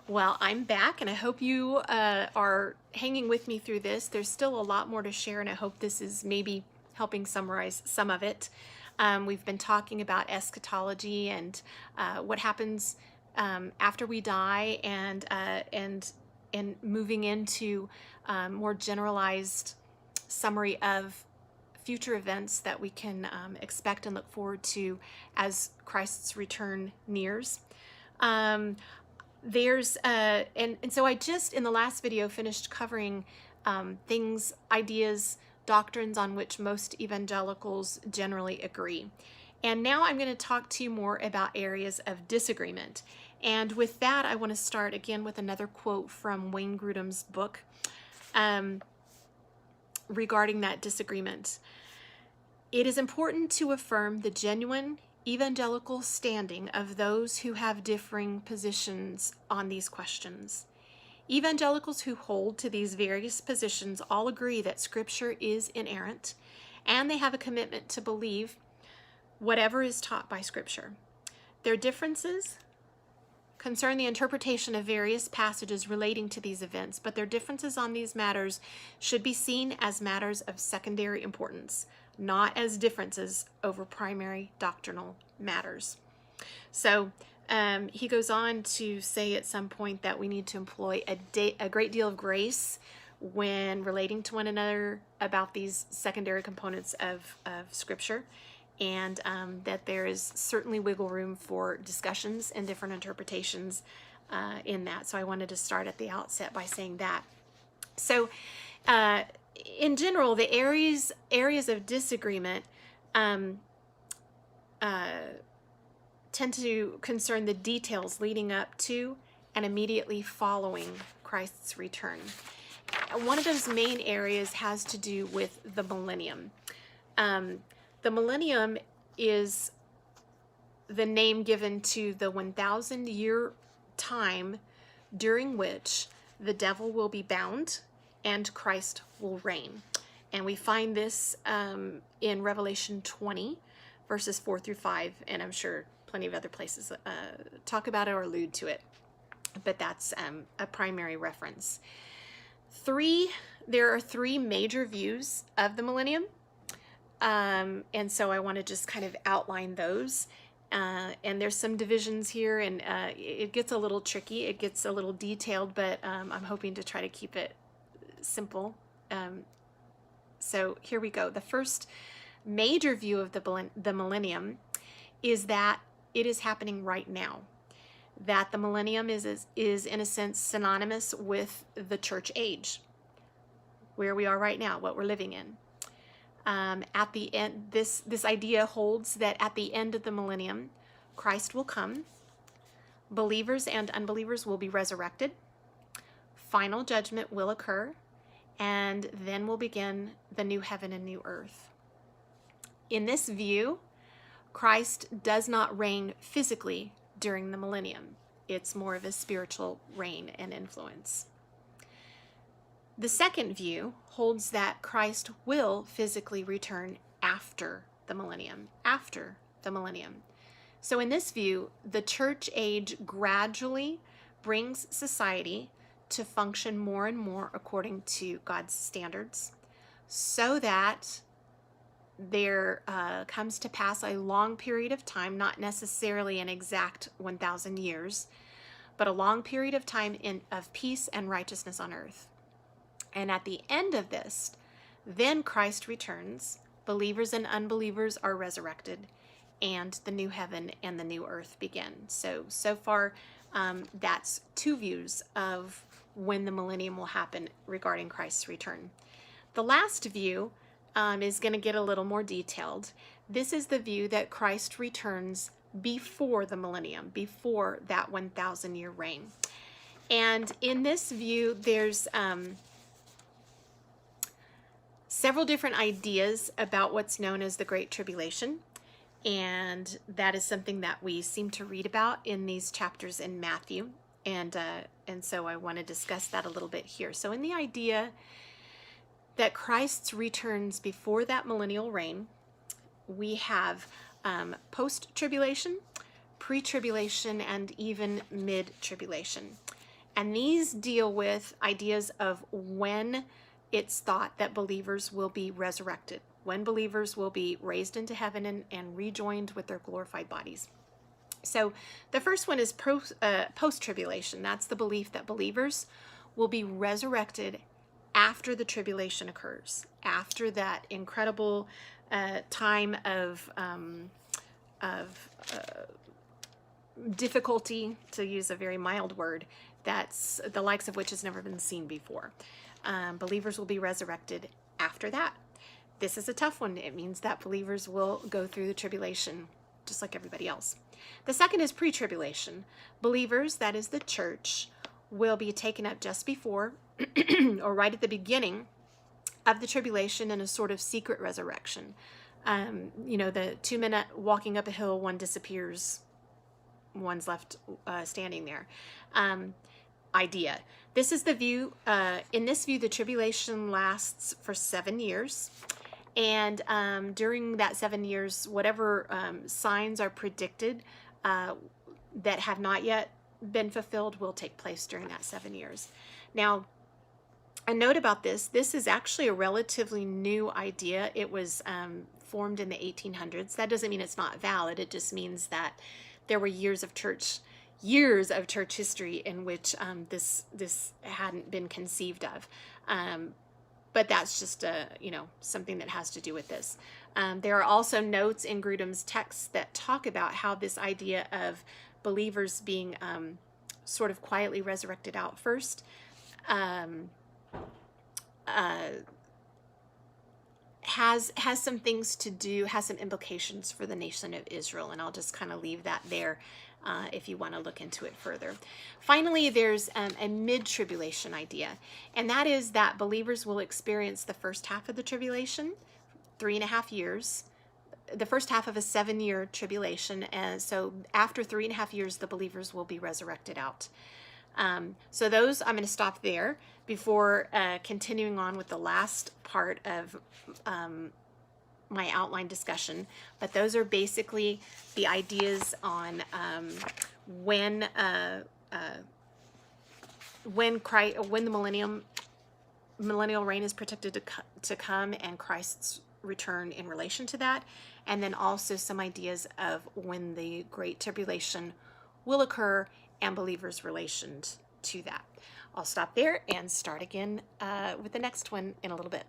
Well, I'm back, and I hope you are hanging with me through this. There's still a lot more to share, and I hope this is maybe helping summarize some of it. We've been talking about eschatology and what happens after we die, and moving into more generalized summary of future events that we can expect and look forward to as Christ's return nears. So I just in the last video finished covering things, ideas, doctrines on which most evangelicals generally agree. And now I'm going to talk to you more about areas of disagreement. And with that, I want to start again with another quote from Wayne Grudem's book regarding that disagreement. It is important to affirm the genuine evangelical standing of those who have differing positions on these questions. Evangelicals who hold to these various positions all agree that Scripture is inerrant, and they have a commitment to believe whatever is taught by Scripture. Their differences concern the interpretation of various passages relating to these events, but their differences on these matters should be seen as matters of secondary importance, not as differences over primary doctrinal matters. So he goes on to say at some point that we need to employ a great deal of grace when relating to one another about these secondary components of Scripture, and that there is certainly wiggle room for discussions and different interpretations in that. So I wanted to start at the outset by saying that. So in general, the areas of disagreement tend to concern the details leading up to and immediately following Christ's return. One of those main areas has to do with the millennium. The millennium is the name given to the 1,000-year time during which the devil will be bound and Christ will reign. And we find this in Revelation 20, verses 4 through 5, and I'm sure plenty of other places talk about it or allude to it, but that's a primary reference. There are three major views of the millennium, and so I want to just kind of outline those. And there's some divisions here, and it gets a little tricky, it gets a little detailed, but I'm hoping to try to keep it simple. So here we go. The first major view of the millennium is that it is happening right now. That the millennium is in a sense synonymous with the church age, where we are right now, what we're living in. At the end, this idea holds that at the end of the millennium, Christ will come, believers and unbelievers will be resurrected, final judgment will occur, and then will begin the new heaven and new earth. In this view, Christ does not reign physically during the millennium. It's more of a spiritual reign and influence. The second view holds that Christ will physically return after the millennium. So in this view, the church age gradually brings society to function more and more according to God's standards, so that there comes to pass a long period of time, not necessarily an exact 1,000 years, but a long period of time of peace and righteousness on earth. And at the end of this, then Christ returns, believers and unbelievers are resurrected, and the new heaven and the new earth begin. So far, that's two views of when the millennium will happen regarding Christ's return. The last view is going to get a little more detailed. This is the view that Christ returns before the millennium, before that 1,000-year reign. And in this view, there's several different ideas about what's known as the Great Tribulation, and that is something that we seem to read about in these chapters in Matthew, and so I want to discuss that a little bit here. So in the idea that Christ returns before that millennial reign, we have post-tribulation, pre-tribulation, and even mid-tribulation. And these deal with ideas of when it's thought that believers will be resurrected, when believers will be raised into heaven and rejoined with their glorified bodies. So the first one is post-tribulation. That's the belief that believers will be resurrected after the tribulation occurs, after that incredible time of difficulty, to use a very mild word, that's the likes of which has never been seen before. Believers will be resurrected after that. This is a tough one. It means that believers will go through the tribulation just like everybody else. The second is pre-tribulation. Believers, that is the church, will be taken up just before or right at the beginning of the tribulation in a sort of secret resurrection. The 2-minute walking up a hill, one disappears, one's left standing there idea. This is the view. In this view, the tribulation lasts for 7 years. And during that 7 years, whatever signs are predicted that have not yet been fulfilled will take place during that 7 years. Now, a note about this is actually a relatively new idea. It was formed in the 1800s. That doesn't mean it's not valid. It just means that there were years of church history in which this hadn't been conceived of. But that's just something that has to do with this. There are also notes in Grudem's text that talk about how this idea of believers being sort of quietly resurrected out first has some things to do, has some implications for the nation of Israel, and I'll just kind of leave that there if you want to look into it further. Finally, there's a mid-tribulation idea, and that is that believers will experience the first half of the tribulation, 3.5 years, the first half of a 7-year tribulation, and so after 3.5 years, the believers will be resurrected out. So those, I'm going to stop there before continuing on with the last part of my outline discussion. But those are basically the ideas on when the millennial reign is predicted to come, and Christ's return in relation to that, and then also some ideas of when the Great Tribulation will occur and believers' relation to that. I'll stop there and start again with the next one in a little bit.